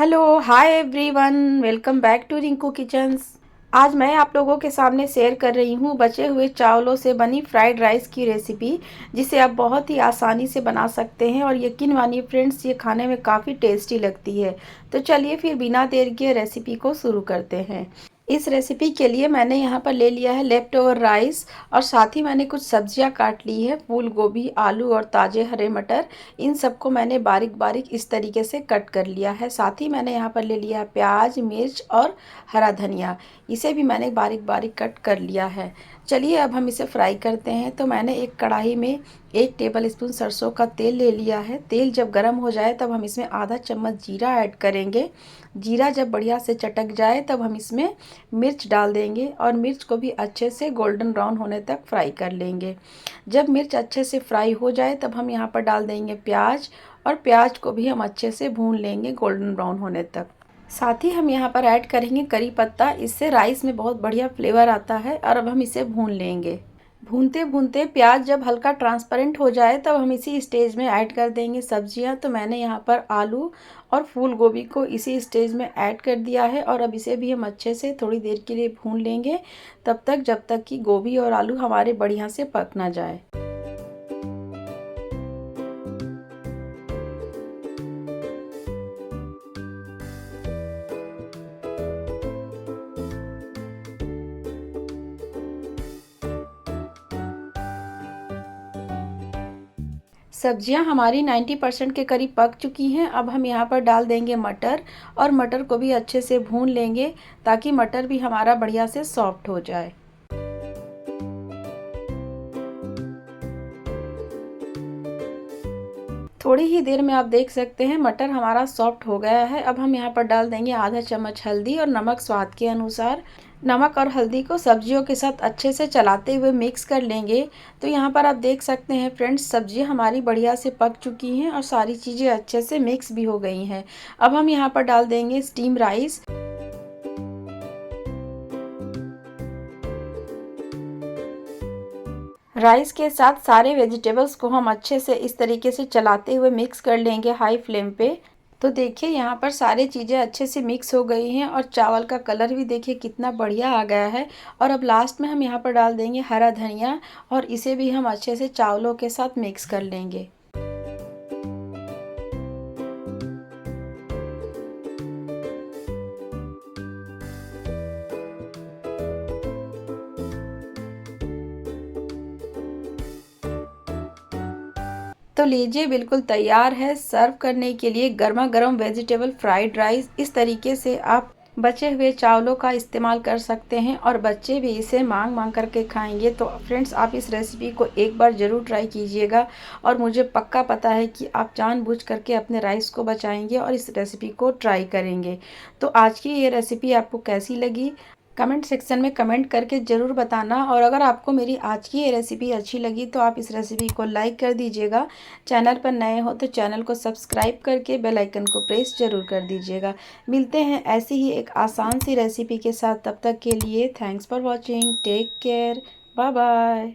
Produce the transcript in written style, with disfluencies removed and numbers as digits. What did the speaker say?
Hello hi everyone, welcome back to Rinku kitchens. आज मैं आप लोगों के सामने शेयर कर रही हूँ बचे हुए चावलों से बनी फ्राइड राइस की रेसिपी, जिसे आप बहुत ही आसानी से बना सकते हैं और यकीन मानिए फ्रेंड्स, ये खाने में काफ़ी टेस्टी लगती है। तो चलिए फिर बिना देर के रेसिपी को शुरू करते हैं। इस रेसिपी के लिए मैंने यहाँ पर ले लिया है लेफ्ट ओवर राइस, और साथ ही मैंने कुछ सब्जियाँ काट ली है, फूल गोभी, आलू और ताज़े हरे मटर। इन सबको मैंने बारीक बारीक इस तरीके से कट कर लिया है। साथ ही मैंने यहाँ पर ले लिया है प्याज, मिर्च और हरा धनिया, इसे भी मैंने बारीक बारीक कट कर लिया है। चलिए अब हम इसे फ्राई करते हैं। तो मैंने एक कढ़ाई में 1 टेबल स्पून सरसों का तेल ले लिया है। तेल जब गर्म हो जाए तब हम इसमें आधा चम्मच जीरा ऐड करेंगे। जीरा जब बढ़िया से चटक जाए तब हम इसमें मिर्च डाल देंगे और मिर्च को भी अच्छे से गोल्डन ब्राउन होने तक फ्राई कर लेंगे। जब मिर्च अच्छे से फ्राई हो जाए तब हम यहाँ पर डाल देंगे प्याज, और प्याज को भी हम अच्छे से भून लेंगे गोल्डन ब्राउन होने तक। साथ ही हम यहाँ पर ऐड करेंगे करी पत्ता, इससे राइस में बहुत बढ़िया फ्लेवर आता है। और अब हम इसे भून लेंगे। भूनते भूनते प्याज जब हल्का ट्रांसपेरेंट हो जाए तब हम इसी स्टेज में ऐड कर देंगे सब्जियां। तो मैंने यहाँ पर आलू और फूल गोभी को इसी स्टेज में ऐड कर दिया है, और अब इसे भी हम अच्छे से थोड़ी देर के लिए भून लेंगे, तब तक जब तक कि गोभी और आलू हमारे बढ़िया से पक ना जाए। सब्जियां हमारी 90% के करीब पक चुकी हैं। अब हम यहाँ पर डाल देंगे मटर, और मटर को भी अच्छे से भून लेंगे ताकि मटर भी हमारा बढ़िया से सॉफ्ट हो जाए। थोड़ी ही देर में आप देख सकते हैं मटर हमारा सॉफ्ट हो गया है। अब हम यहाँ पर डाल देंगे आधा चम्मच हल्दी और नमक स्वाद के अनुसार। नमक और हल्दी को सब्जियों के साथ अच्छे से चलाते हुए मिक्स कर लेंगे। तो यहाँ पर आप देख सकते हैं फ्रेंड्स, सब्जियाँ हमारी बढ़िया से पक चुकी हैं और सारी चीज़ें अच्छे से मिक्स भी हो गई हैं। अब हम यहाँ पर डाल देंगे स्टीम राइस। राइस के साथ सारे वेजिटेबल्स को हम अच्छे से इस तरीके से चलाते हुए मिक्स कर लेंगे हाई फ्लेम पे। तो देखिए यहाँ पर सारी चीज़ें अच्छे से मिक्स हो गई हैं, और चावल का कलर भी देखिए कितना बढ़िया आ गया है। और अब लास्ट में हम यहाँ पर डाल देंगे हरा धनिया, और इसे भी हम अच्छे से चावलों के साथ मिक्स कर लेंगे। तो लीजिए, बिल्कुल तैयार है सर्व करने के लिए गर्मा गर्म वेजिटेबल फ्राइड राइस। इस तरीके से आप बचे हुए चावलों का इस्तेमाल कर सकते हैं, और बच्चे भी इसे मांग मांग करके खाएंगे। तो फ्रेंड्स, आप इस रेसिपी को एक बार ज़रूर ट्राई कीजिएगा, और मुझे पक्का पता है कि आप जानबूझ करके अपने राइस को बचाएंगे और इस रेसिपी को ट्राई करेंगे। तो आज की ये रेसिपी आपको कैसी लगी, कमेंट सेक्शन में कमेंट करके ज़रूर बताना। और अगर आपको मेरी आज की ये रेसिपी अच्छी लगी तो आप इस रेसिपी को लाइक कर दीजिएगा। चैनल पर नए हो तो चैनल को सब्सक्राइब करके बेल आइकन को प्रेस ज़रूर कर दीजिएगा। मिलते हैं ऐसी ही एक आसान सी रेसिपी के साथ। तब तक के लिए thanks for watching, take care, bye bye.